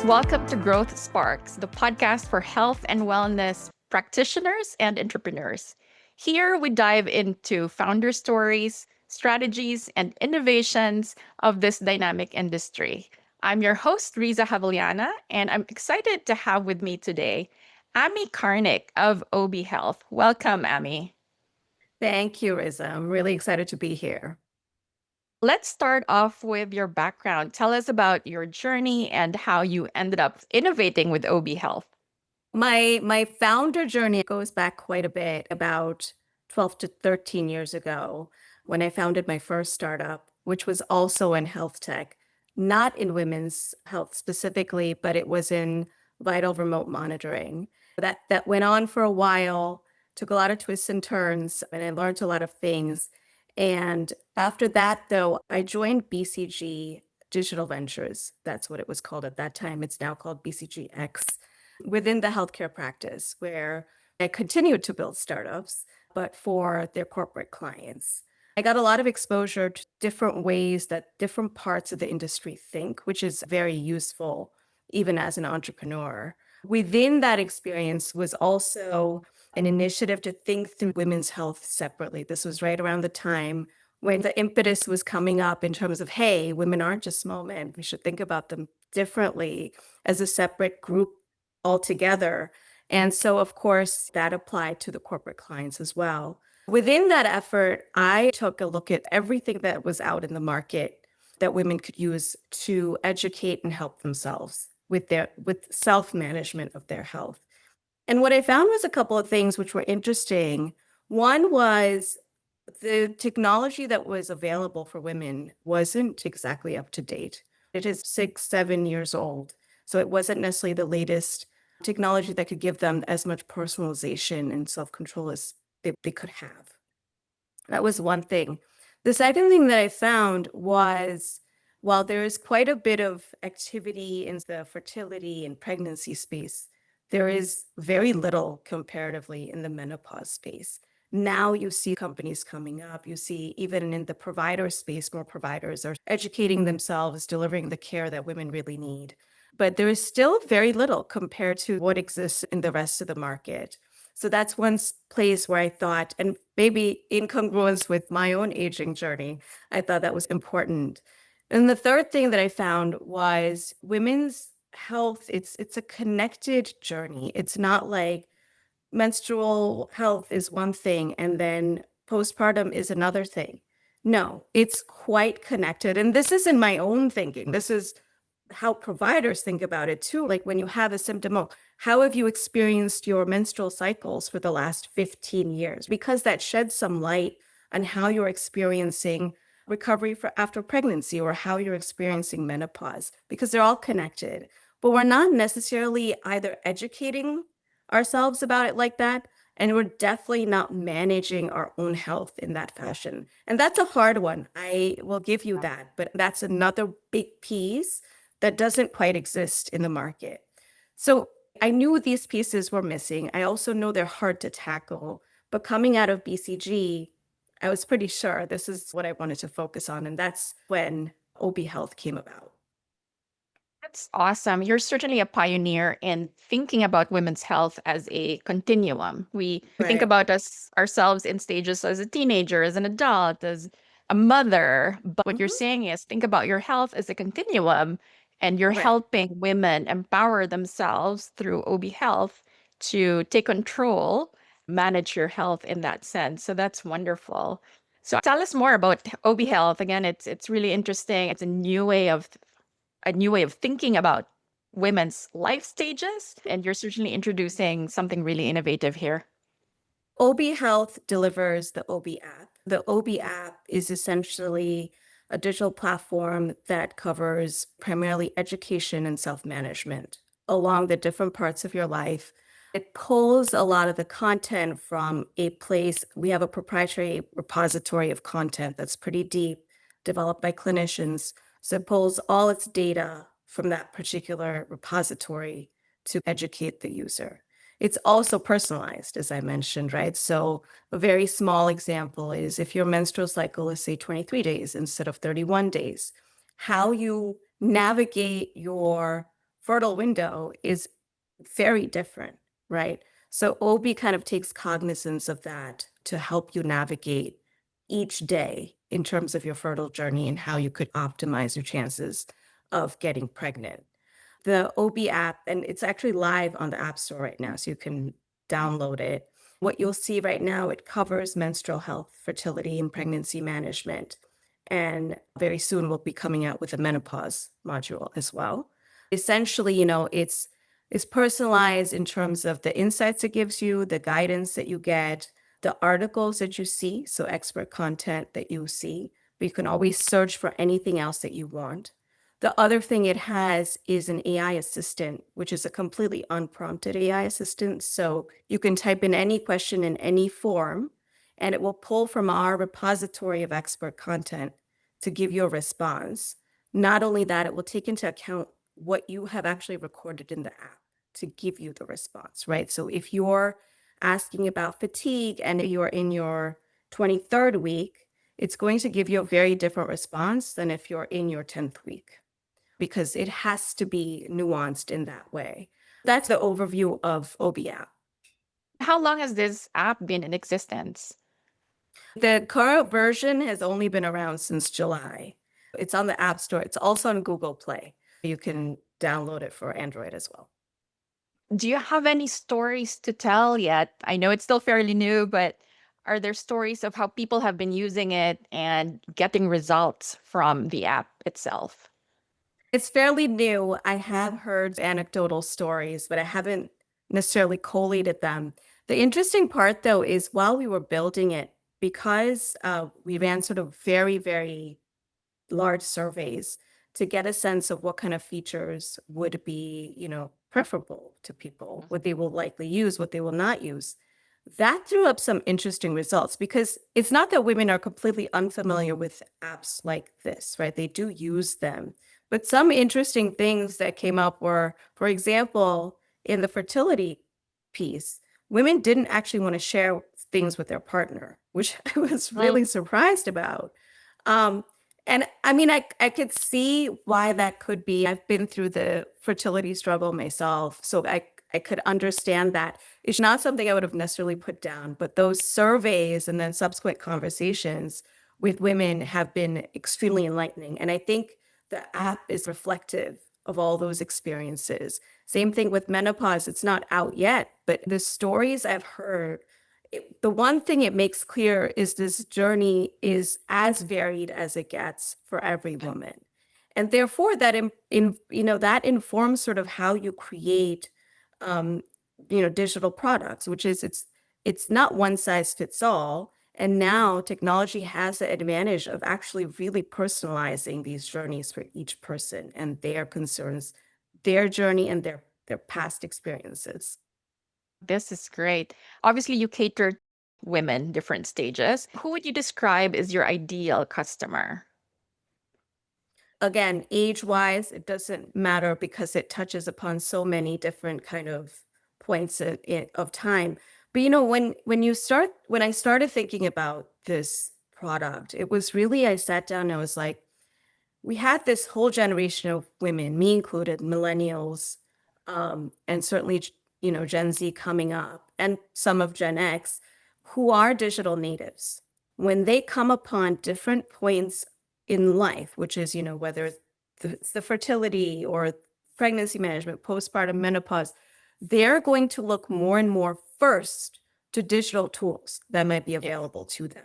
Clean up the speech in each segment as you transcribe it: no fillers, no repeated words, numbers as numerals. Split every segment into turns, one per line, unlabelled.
Welcome to Growth Sparks, the podcast for health and wellness practitioners and entrepreneurs. Here we dive into founder stories, strategies, and innovations of this dynamic industry. I'm your host, Riza Haviliana, and I'm excited to have with me today Amy Karnick of Obie Health. Welcome, Amy.
Thank you, Riza. I'm really excited to be here.
Let's start off with your background. Tell us about your journey and how you ended up innovating with Obie Health.
My founder journey goes back quite a bit, about 12 to 13 years ago, when I founded my first startup, which was also in health tech, not in women's health specifically, but it was in vital remote monitoring. That went on for a while, took a lot of twists and turns, and I learned a lot of things. And after that, though, I joined BCG Digital Ventures. That's what it was called at that time. It's now called BCGX within the healthcare practice, where I continued to build startups, but for their corporate clients. I got a lot of exposure to different ways that different parts of the industry think, which is very useful even as an entrepreneur. Within that experience was also an initiative to think through women's health separately. This was right around the time when the impetus was coming up in terms of, hey, women aren't just small men. We should think about them differently as a separate group altogether. And so, of course, that applied to the corporate clients as well. Within that effort, I took a look at everything that was out in the market that women could use to educate and help themselves with self-management of their health. And what I found was a couple of things which were interesting. One was the technology that was available for women wasn't exactly up to date. It is 6, 7 years old. So it wasn't necessarily the latest technology that could give them as much personalization and self control as they could have. That was one thing. The second thing that I found was while there is quite a bit of activity in the fertility and pregnancy space, there is very little comparatively in the menopause space. Now you see companies coming up. You see, even in the provider space, more providers are educating themselves, delivering the care that women really need. But there is still very little compared to what exists in the rest of the market. So that's one place where I thought, and maybe in congruence with my own aging journey, I thought that was important. And the third thing that I found was women's health, it's a connected journey. It's not like menstrual health is one thing and then postpartum is another thing. No, it's quite connected. And this isn't my own thinking. This is how providers think about it too. Like when you have a symptom, oh, how have you experienced your menstrual cycles for the last 15 years? Because that sheds some light on how you're experiencing recovery for after pregnancy or how you're experiencing menopause, because they're all connected. But we're not necessarily either educating ourselves about it like that, and we're definitely not managing our own health in that fashion. And that's a hard one. I will give you that. But that's another big piece that doesn't quite exist in the market. So I knew these pieces were missing. I also know they're hard to tackle. But coming out of BCG, I was pretty sure this is what I wanted to focus on. And that's when Obie Health came about.
That's awesome. You're certainly a pioneer in thinking about women's health as a continuum. We think
Right,
about us ourselves in stages as a teenager, as an adult, as a mother. But what you're
Mhm.
saying is think about your health as a continuum, and you're
Right.
helping women empower themselves through OB Health to take control, manage your health in that sense. So that's wonderful. So tell us more about OB Health. Again, it's really interesting. It's a new way of thinking about women's life stages. And you're certainly introducing something really innovative here.
Obie Health delivers the Obie app. The Obie app is essentially a digital platform that covers primarily education and self management along the different parts of your life. It pulls a lot of the content from a place. We have a proprietary repository of content that's pretty deep, developed by clinicians. So it pulls all its data from that particular repository to educate the user. It's also personalized, as I mentioned, right? So a very small example is if your menstrual cycle is, say, 23 days instead of 31 days, how you navigate your fertile window is very different, right? So Obie kind of takes cognizance of that to help you navigate each day in terms of your fertile journey and how you could optimize your chances of getting pregnant. The Obie app, and it's actually live on the App Store right now, so you can download it. What you'll see right now, it covers menstrual health, fertility, and pregnancy management. And very soon we'll be coming out with a menopause module as well. Essentially, it's personalized in terms of the insights it gives you, the guidance that you get, the articles that you see, so expert content that you see. But you can always search for anything else that you want. The other thing it has is an AI assistant, which is a completely unprompted AI assistant. So you can type in any question in any form, and it will pull from our repository of expert content to give you a response. Not only that, it will take into account what you have actually recorded in the app to give you the response, right? So if you're asking about fatigue and you're in your 23rd week, it's going to give you a very different response than if you're in your 10th week, because it has to be nuanced in that way. That's the overview of Obie app.
How long has this app been in existence?
The current version has only been around since July. It's on the App Store. It's also on Google Play. You can download it for Android as well.
Do you have any stories to tell yet? I know it's still fairly new, but are there stories of how people have been using it and getting results from the app itself?
It's fairly new. I have heard anecdotal stories, but I haven't necessarily collated them. The interesting part, though, is while we were building it, because we ran sort of very, very large surveys to get a sense of what kind of features would be, preferable to people, what they will likely use, what they will not use. That threw up some interesting results because it's not that women are completely unfamiliar with apps like this, right? They do use them. But some interesting things that came up were, for example, in the fertility piece, women didn't actually want to share things with their partner, which I was
Mm.
really surprised about. Um, and I mean, I could see why that could be. I've been through the fertility struggle myself, so I could understand that. It's not something I would have necessarily put down, but those surveys and then subsequent conversations with women have been extremely enlightening. And I think the app is reflective of all those experiences. Same thing with menopause. It's not out yet, but the stories I've heard, the one thing it makes clear is this journey is as varied as it gets for every woman. And therefore that that informs sort of how you create um, digital products, which is it's not one size fits all. And now technology has the advantage of actually really personalizing these journeys for each person and their concerns, their journey and their past experiences.
This is great. Obviously, you cater to women, different stages. Who would you describe as your ideal customer?
Again, age-wise, it doesn't matter because it touches upon so many different kind of points of time. But when I started thinking about this product, it was really, I sat down and I was like, we had this whole generation of women, me included, millennials, and certainly, Gen Z coming up, and some of Gen X, who are digital natives. When they come upon different points in life, which is, whether it's the fertility or pregnancy management, postpartum menopause, they're going to look more and more first to digital tools that might be available to them,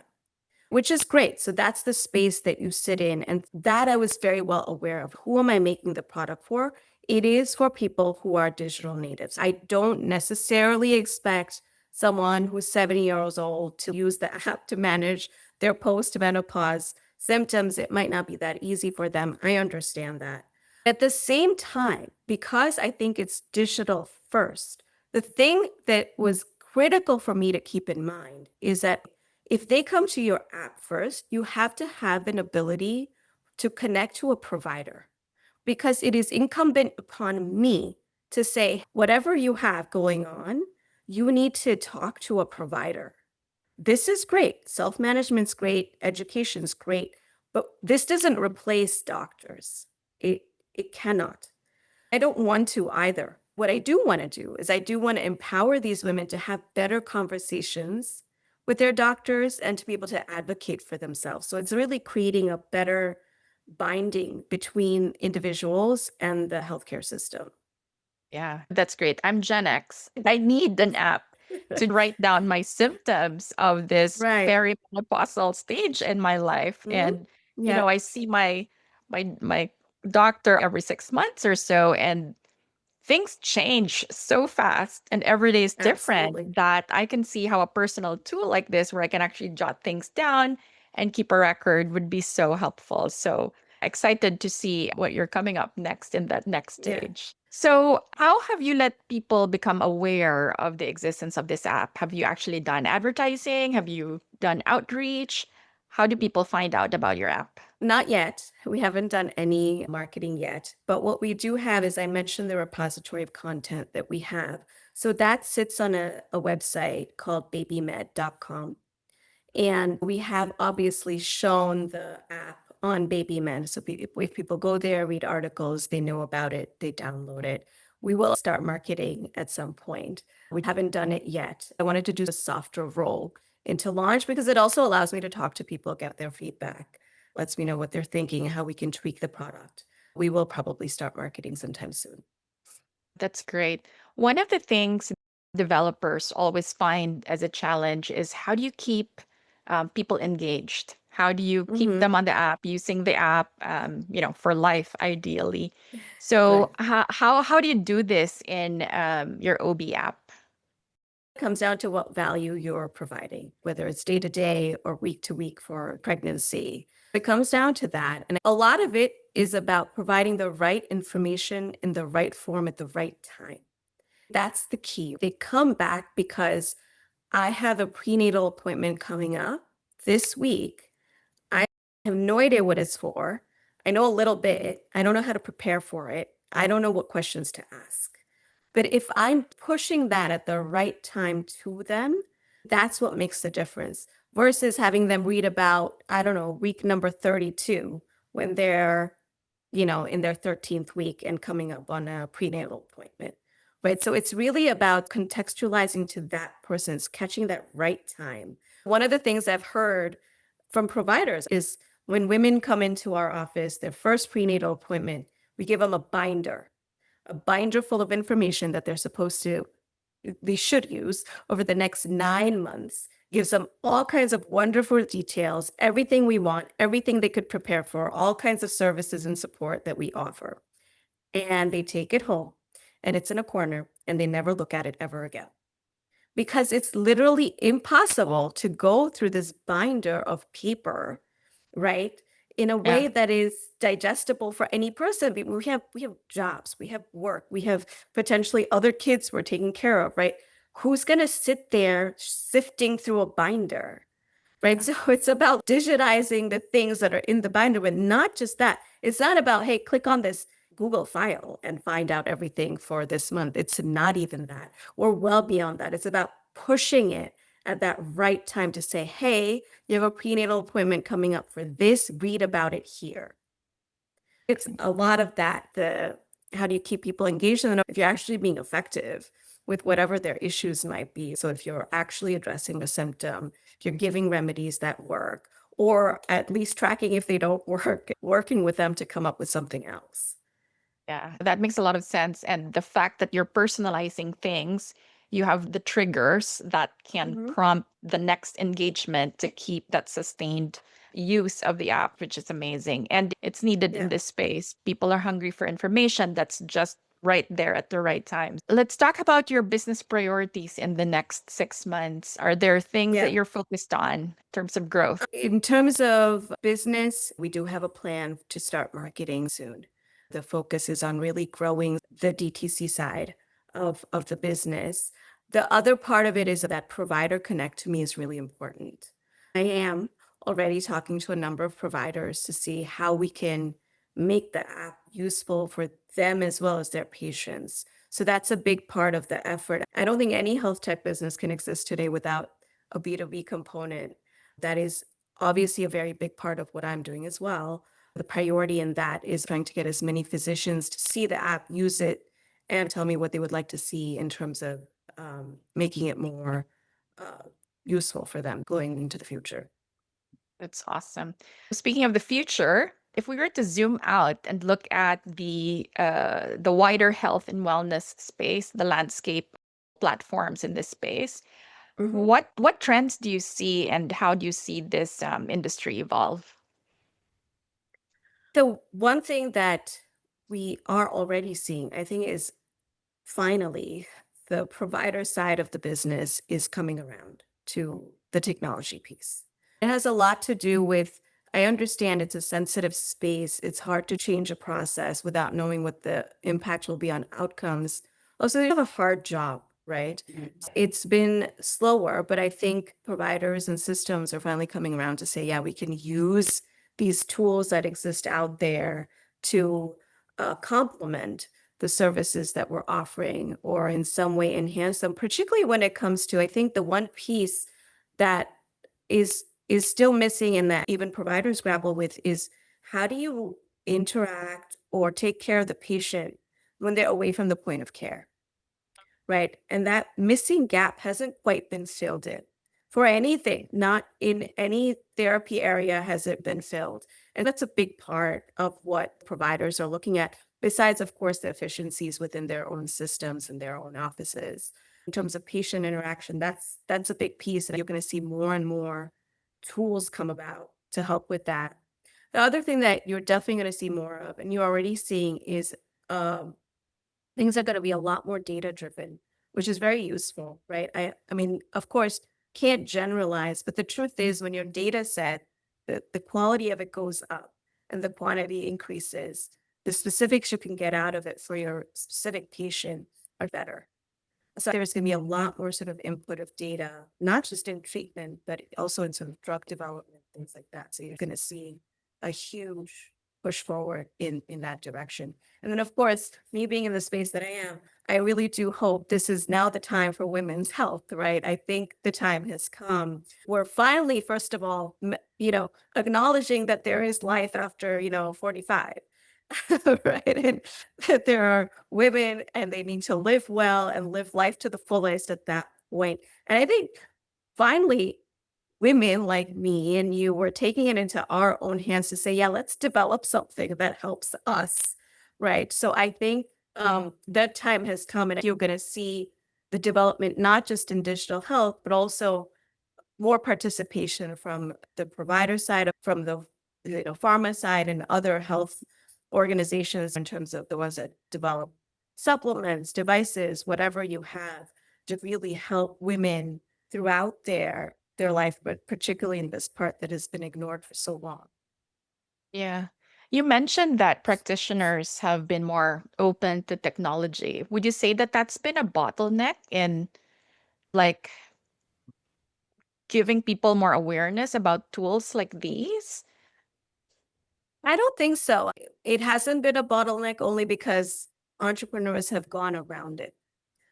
which is great. So that's the space that you sit in. And that I was very well aware of. Who am I making the product for? It is for people who are digital natives. I don't necessarily expect someone who's 70 years old to use the app to manage their post-menopause symptoms. It might not be that easy for them. I understand that. At the same time, because I think it's digital first, the thing that was critical for me to keep in mind is that if they come to your app first, you have to have an ability to connect to a provider, because it is incumbent upon me to say, whatever you have going on, you need to talk to a provider. This is great. Self-management's great. Education's great. But this doesn't replace doctors. It cannot. I don't want to either. What I do want to do is I do want to empower these women to have better conversations with their doctors and to be able to advocate for themselves. So it's really creating a better binding between individuals and the healthcare system.
Yeah, that's great. I'm Gen X. I need an app to write down my symptoms of this
Right.
perimenopausal stage in my life.
Mhm.
And,
Yeah,
I see my doctor every 6 months or so, and things change so fast and every day is different
absolutely.
that I can see how a personal tool like this, where I can actually jot things down and keep a record, would be so helpful. So excited to see what you're coming up next in that next
Yeah.
stage. So, how have you let people become aware of the existence of this app? Have you actually done advertising? Have you done outreach? How do people find out about your app?
Not yet. We haven't done any marketing yet. But what we do have is I mentioned the repository of content that we have. So that sits on a website called babymed.com. And we have obviously shown the app on BabyMen. So if people go there, read articles, they know about it, they download it. We will start marketing at some point. We haven't done it yet. I wanted to do a softer role into launch because it also allows me to talk to people, get their feedback, lets me know what they're thinking, how we can tweak the product. We will probably start marketing sometime soon.
That's great. One of the things developers always find as a challenge is, how do you keep people engaged? How do you keep
Hmm.
them on the app, using the app, for life, ideally? So,
Right.
how do you do this in your Obie app?
Comes down to what value you're providing, whether it's day to day or week to week for pregnancy. It comes down to that. And a lot of it is about providing the right information in the right form at the right time. That's the key. They come back because I have a prenatal appointment coming up this week. I have no idea what it's for. I know a little bit. I don't know how to prepare for it. I don't know what questions to ask. But if I'm pushing that at the right time to them, that's what makes the difference versus having them read about, I don't know, week number 32 when they're, in their 13th week and coming up on a prenatal appointment. Right. So it's really about contextualizing to that person's catching that right time. One of the things I've heard from providers is when women come into our office, their first prenatal appointment, we give them a binder full of information that they should use over the next 9 months. Gives them all kinds of wonderful details, everything we want, everything they could prepare for, all kinds of services and support that we offer. And they take it home and it's in a corner and they never look at it ever again because it's literally impossible to go through this binder of paper, right? In a
Yeah.
way that is digestible for any person. We have jobs, we have work, we have potentially other kids we're taking care of, right? Who's gonna sit there sifting through a binder? Right. So it's about digitizing the things that are in the binder, but not just that. It's not about, hey, click on this Google file and find out everything for this month. It's not even that. We're well beyond that. It's about pushing it at that right time to say, hey, you have a prenatal appointment coming up for this, read about it here. It's a lot of that. The how do you keep people engaged and if you're actually being effective with whatever their issues might be. So if you're actually addressing the symptom, if you're giving remedies that work, or at least tracking if they don't work, working with them to come up with something else.
Yeah, that makes a lot of sense. And the fact that you're personalizing things, you have the triggers that can
Hmm.
prompt the next engagement to keep that sustained use of the app, which is amazing. And it's needed in
Yeah.
this space. People are hungry for information that's just right there at the right time. Let's talk about your business priorities in the next 6 months. Are there things that
Yeah.
you're focused on in terms of growth?
In terms of business, we do have a plan to start marketing soon. The focus is on really growing the DTC side of the business. The other part of it is that provider connect to me is really important. I am already talking to a number of providers to see how we can make the app useful for them as well as their patients. So that's a big part of the effort. I don't think any health tech business can exist today without a B2B component. That is obviously a very big part of what I'm doing as well. The priority in that is trying to get as many physicians to see the app, use it, and tell me what they would like to see in terms of making it more uh, useful for them going into the future.
That's awesome. Speaking of the future, if we were to zoom out and look at the wider health and wellness space, the landscape platforms in this space,
Mhm.
what trends do you see and how do you see this industry evolve?
So, one thing that we are already seeing, I think, is finally the provider side of the business is coming around to the technology piece. It has a lot to do with, I understand it's a sensitive space. It's hard to change a process without knowing what the impact will be on outcomes. Also, they have a hard job, right? It's been slower, but I think providers and systems are finally coming around to say, yeah, we can use these tools that exist out there to complement the services that we're offering or in some way enhance them, particularly when it comes to, I think the one piece that is still missing and that even providers grapple with is how do you interact or take care of the patient when they're away from the point of care? Right. And that missing gap hasn't quite been filled in for anything, not in any therapy area has it been filled. And that's a big part of what providers are looking at, besides, of course, the efficiencies within their own systems and their own offices. In terms of patient interaction, that's a big piece. And you're going to see more and more tools come about to help with that. The other thing that you're definitely going to see more of, and you're already seeing, is things are gonna be a lot more data driven, which is very useful, right? I mean, of course, can't generalize, but the truth is when your data set, the quality of it goes up and the quantity increases, the specifics you can get out of it for your specific patient are better. So there's going to be a lot more sort of input of data, not just in treatment, but also in sort of drug development, things like that. So you're going to see a huge push forward in that direction. And then, of course, me being in the space that I am, I really do hope this is now the time for women's health, right? I think the time has come. We're finally, first of all, acknowledging that there is life after, 45. Right. And that there are women and they need to live well and live life to the fullest at that point. And I think finally, women like me and you were taking it into our own hands to say, yeah, let's develop something that helps us. Right. So I think that time has come and you're going to see the development, not just in digital health, but also more participation from the provider side, from the pharma side, and other health organizations in terms of the ones that develop supplements, devices, whatever you have to really help women throughout their life, but particularly in this part that has been ignored for so long.
Yeah. You mentioned that practitioners have been more open to technology. Would you say that that's been a bottleneck in like giving people more awareness about tools like these?
I don't think so. It hasn't been a bottleneck only because entrepreneurs have gone around it.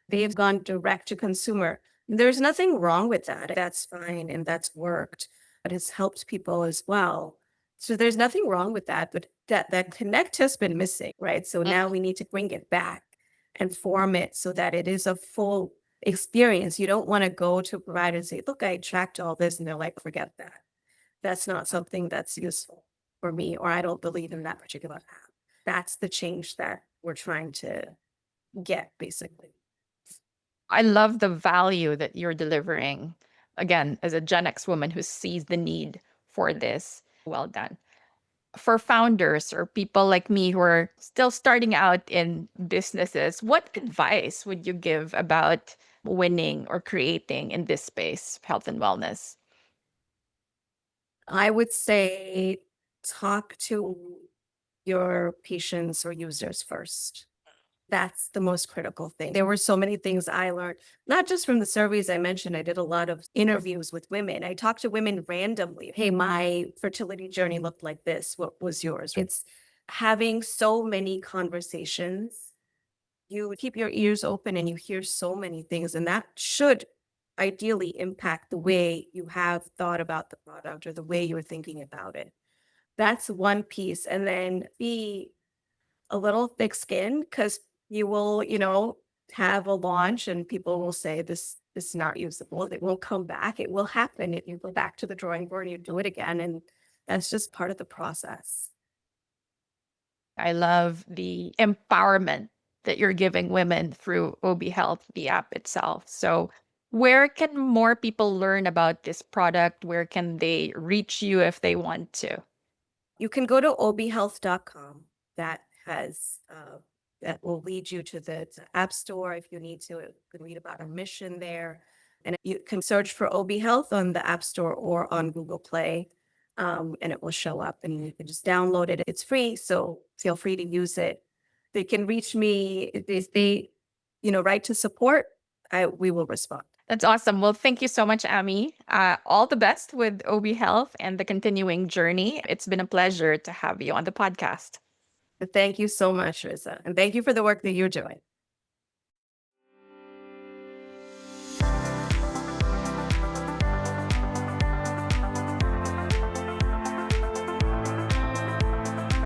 They've gone direct to consumer. There's nothing wrong with that. That's fine and that's worked. It has helped people as well. So there's nothing wrong with that, but that connect has been missing, right? So
Mm.
now we need to bring it back and form it so that it is a full experience. You don't want to go to a provider and say, look, I tracked all this, and they're like, forget that. That's not something that's useful for me, or I don't believe in that particular app. That's the change that we're trying to get, basically.
I love the value that you're delivering. Again, as a Gen X woman who sees the need for this, well done. For founders or people like me who are still starting out in businesses, what advice would you give about winning or creating in this space, health and wellness?
I would say talk to your patients or users first. That's the most critical thing. There were so many things I learned, not just from the surveys I mentioned. I did a lot of interviews with women. I talked to women randomly. Hey, my fertility journey looked like this. What was yours? It's having so many conversations. You keep your ears open and you hear so many things, and that should ideally impact the way you have thought about the product or the way you're thinking about it. That's one piece. And then be a little thick skinned because you will, have a launch and people will say this is not usable. It won't come back. It will happen if you go back to the drawing board and you do it again. And that's just part of the process.
I love the empowerment that you're giving women through Obie Health, the app itself. So, where can more people learn about this product? Where can they reach you if they want to?
You can go to obiehealth.com. That has that will lead you to the app store if you need to. You can read about our mission there. And you can search for Obie Health on the App Store or on Google Play, and it will show up and you can just download it. It's free, so feel free to use it. They can reach me if they, write to support. We will respond.
That's awesome. Well, thank you so much, Amy. All the best with Obie Health and the continuing journey. It's been a pleasure to have you on the podcast.
Thank you so much, Risa. And thank you for the work that you're doing.